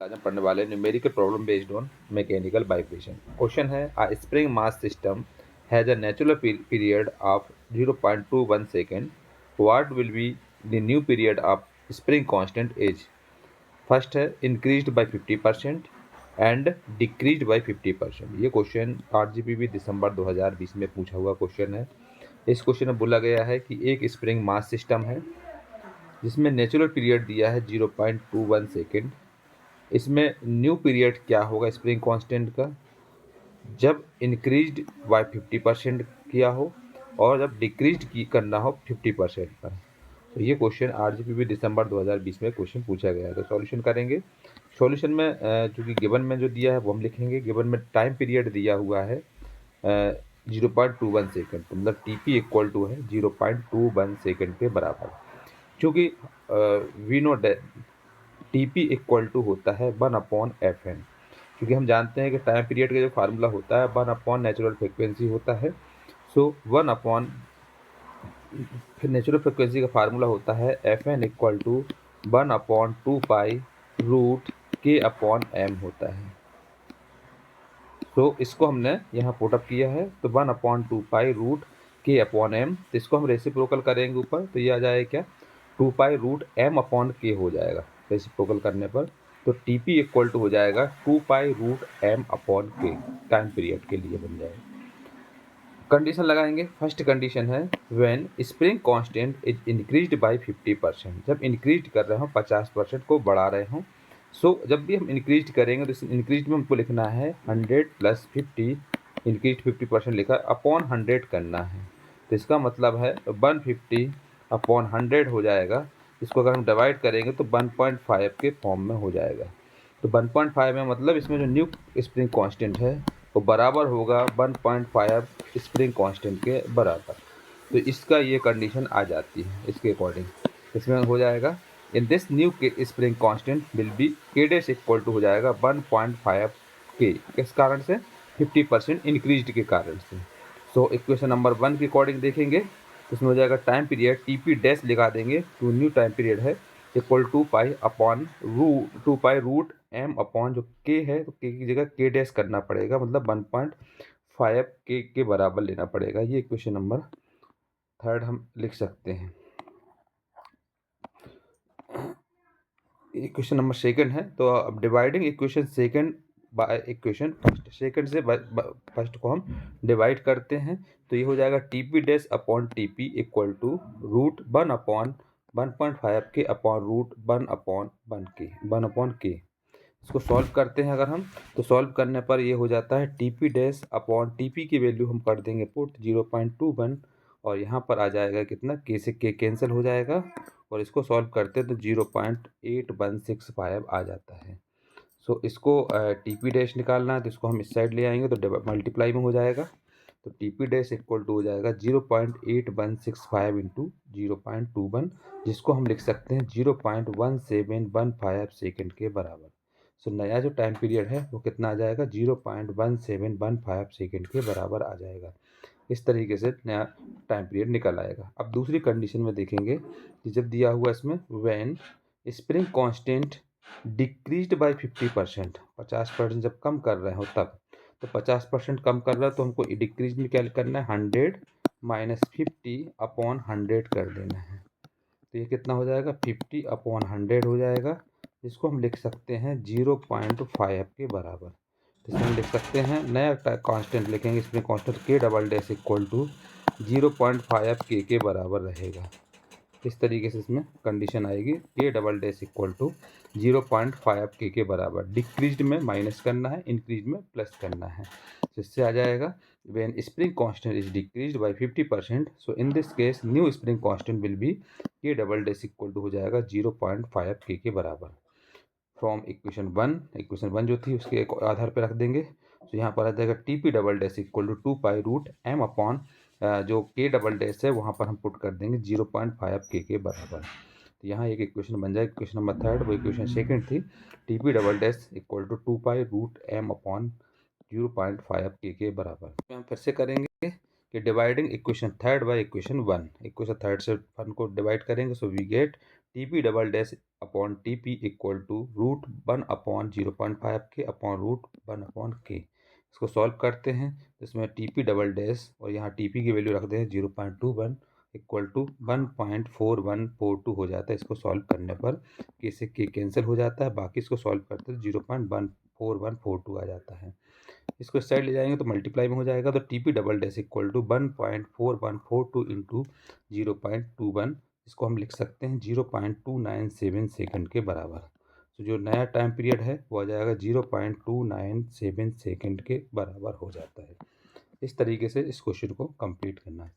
आज हम पढ़ने वाले numerical problem based on mechanical vibration. Question है a spring mass system has a natural period of 0.21 second. What will be the new period of spring constant as? First है increased by 50% and decreased by 50%। ये question RGPV दिसंबर 2020 में पूछा हुआ question है। इस question में बोला गया है कि एक स्प्रिंग मास सिस्टम है जिसमें नेचुरल पीरियड दिया है 0.21 सेकेंड। इसमें न्यू पीरियड क्या होगा स्प्रिंग कांस्टेंट का जब इंक्रीज्ड बाय 50% किया हो और जब डिक्रीज्ड की करना हो 50% पर। तो ये क्वेश्चन RGPV दिसंबर 2020 में क्वेश्चन पूछा गया है। तो सॉल्यूशन करेंगे। सॉल्यूशन में चूँकि गिवन में जो दिया है वो हम लिखेंगे। गिवन में टाइम पीरियड दिया हुआ है 0.21 सेकेंड, तो मतलब TP इक्वल टू है 0.21 सेकेंड के बराबर। चूँकि we know TP equal to होता है 1/FN, क्योंकि हम जानते हैं कि टाइम पीरियड का जो फार्मूला होता है 1/ नेचुरल फ्रिक्वेंसी होता है। सो 1/ फिर नेचुरल फ्रिक्वेंसी का फार्मूला होता है FN इक्वल टू 1/2π√K/M होता है। तो इसको हमने यहाँ पुटअप किया है, तो 1/2π√K/M। तो इसको हम रेसिप्रोकल करेंगे ऊपर, तो ये आ जाएगा क्या 2π√M/K हो जाएगा रेसिप्रोकल करने पर। तो TP इक्वल टू हो जाएगा 2π√M/K टाइम पीरियड के लिए बन जाएगा। कंडीशन लगाएंगे। फर्स्ट कंडीशन है when spring constant is increased by 50%। जब इंक्रीज कर रहे हो 50% को बढ़ा रहे हो। सो जब भी हम इंक्रीज करेंगे तो इस इंक्रीज में हमको लिखना है 100 + 50, इंक्रीज 50% लिखा अपॉन 100 करना है। तो इसका मतलब है 150/100 हो जाएगा। इसको अगर हम डिवाइड करेंगे तो 1.5 के फॉर्म में हो जाएगा। तो 1.5 में मतलब इसमें जो न्यू स्प्रिंग कांस्टेंट है वो बराबर होगा 1.5 स्प्रिंग कांस्टेंट के बराबर। तो इसका ये कंडीशन आ जाती है इसके अकॉर्डिंग। इसमें हो जाएगा इन दिस न्यू के spring constant will be K dash equal to हो जाएगा 1.5 K। किस कारण से? 50% इंक्रीज के कारण से। सो इक्वेशन नंबर 1 के अकॉर्डिंग देखेंगे तो इसमें हो जाएगा टाइम पीरियड TP डैश लगा देंगे, तो न्यू टाइम पीरियड है इक्वल टू π/2π√M/ जो K है तो K की जगह K डैश करना पड़ेगा, मतलब 1.5 K के बराबर लेना पड़ेगा। ये इक्वेशन नंबर 3 हम लिख सकते हैं। इक्वेशन नंबर 2 है, तो अब dividing equation second by equation first, second से फर्स्ट को हम डिवाइड करते हैं। तो ये हो जाएगा TP dash upon TP equal to √1/1.5 K upon √1/1K। इसको सॉल्व करते हैं अगर हम, तो सॉल्व करने पर ये हो जाता है TP डैश अपॉन TP की वैल्यू हम कर देंगे पुट 0.21, और यहाँ पर आ जाएगा कितना, K से K कैंसिल हो जाएगा, और इसको सॉल्व करते हैं तो 0.8165 आ जाता है। सो इसको TP डैश निकालना है, तो इसको हम इस साइड ले आएंगे तो मल्टीप्लाई में हो जाएगा। तो TP डैश इक्वल टू हो जाएगा 0.8165 इंटू 0.21, जिसको हम लिख सकते हैं 0.1715 सेकेंड के बराबर। सो नया जो टाइम पीरियड है वो कितना आ जाएगा, 0.1715 सेकेंड के बराबर आ जाएगा। इस तरीके से नया टाइम पीरियड निकल आएगा। अब दूसरी कंडीशन में देखेंगे कि जब दिया हुआ इसमें when spring constant decreased by 50%, 50% जब कम कर रहे हो तब, तो 50% कम कर रहा है तो हमको डिक्रीज में क्या करना है, 100 - 50/100 कर देना है। तो ये कितना हो जाएगा, 50/100 हो जाएगा, जिसको हम लिख सकते हैं 0.5 के बराबर। तो इसमें हम लिख सकते हैं नया कांस्टेंट लिखेंगे, इसमें constant K double dash equal to 0.5 K के बराबर रहेगा। इस तरीके से इसमें कंडीशन आएगी K double dash equal to 0.5 K के बराबर। डिक्रीज्ड में माइनस करना है, इंक्रीज में प्लस करना है। तो इससे आ जाएगा when spring constant is decreased by 50%, so in this case new spring constant will be K double dash equal to हो जाएगा 0.5 K के बराबर। फ्रॉम इक्वेशन 1 जो थी उसके एक आधार पर रख देंगे। तो यहाँ पर आ जाएगा TP double dash equal to 2π√M upon जो K डबल डैश है वहाँ पर हम पुट कर देंगे 0.5 K के बराबर। तो यहाँ एक इक्वेशन बन जाएगी। इक्वेशन नंबर 3, वो इक्वेशन 2 थी, TP double dash equal to 2π√M upon 0.5 K के बराबर। हम फिर से करेंगे कि dividing equation 3 by equation 1, equation 3 से 1 को डिवाइड करेंगे, so we get TP double dash upon TP equal to √1/0.5 K upon √1/k। इसको सॉल्व करते हैं तो इसमें TP डबल डैश और यहाँ TP की वैल्यू रखते हैं 0.21 इक्वल टू 1.4142 हो जाता है। इसको सॉल्व करने पर k से k कैंसिल हो जाता है, बाकी इसको सॉल्व करते हैं 0.14142 आ जाता है। इसको इस साइड ले जाएंगे तो मल्टीप्लाई में हो जाएगा, तो TP double dash equal to 1.4142 into 0.21, इसको हम लिख सकते हैं 0.297 सेकंड के बराबर। तो जो नया टाइम पीरियड है वो आ जाएगा 0.297 सेकंड के बराबर हो जाता है। इस तरीके से इस क्वेश्चन को कंप्लीट करना है।